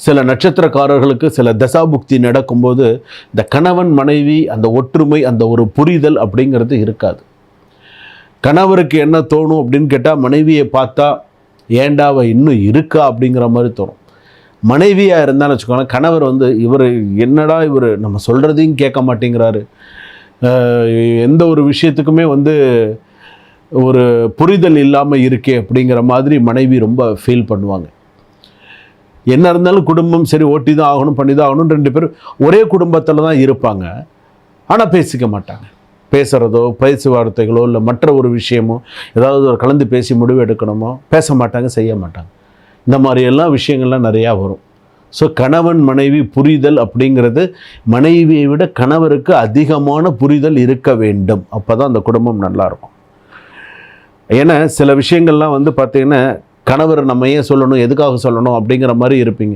சில நட்சத்திரக்காரர்களுக்கு சில தசாபுக்தி நடக்கும்போது இந்த கணவன் மனைவி அந்த ஒற்றுமை, அந்த ஒரு புரிதல் அப்படிங்கிறது இருக்காது. கணவருக்கு என்ன தோணும் அப்படின்னு கேட்டால், மனைவியை பார்த்தா ஏண்டா அவ இன்னும் இருக்கா அப்படிங்கிற மாதிரி தோணும். மனைவியாக இருந்தாலும் வச்சுக்கோங்களேன், கணவர் இவர் என்னடா இவர் நம்ம சொல்கிறதையும் கேட்க மாட்டேங்கிறாரு, எந்த ஒரு விஷயத்துக்குமே ஒரு புரிதல் இல்லாமல் இருக்கே அப்படிங்கிற மாதிரி மனைவி ரொம்ப ஃபீல் பண்ணுவாங்க. என்ன இருந்தாலும் குடும்பம் சரி ஓட்டி தான் ஆகணும், பண்ணி தான் ஆகணும். 2 பேரும் ஒரே குடும்பத்தில் தான் இருப்பாங்க, ஆனால் பேசிக்க மாட்டாங்க. பேசுகிறதோ பேச்சுவார்த்தைகளோ இல்லை மற்ற ஒரு விஷயமோ ஏதாவது ஒரு கலந்து பேசி முடிவு எடுக்கணுமோ பேச மாட்டாங்க, செய்ய மாட்டாங்க. இந்த மாதிரியெல்லாம் விஷயங்கள்லாம் நிறையா வரும். ஸோ கணவன் மனைவி புரிதல் அப்படிங்கிறது மனைவியை விட கணவருக்கு அதிகமான புரிதல் இருக்க வேண்டும். அப்போ தான் அந்த குடும்பம் நல்லாயிருக்கும். ஏன்னா சில விஷயங்கள்லாம் பார்த்திங்கன்னா, கணவர் நம்ம ஏன் சொல்லணும், எதுக்காக சொல்லணும் அப்படிங்கிற மாதிரி இருப்பீங்க.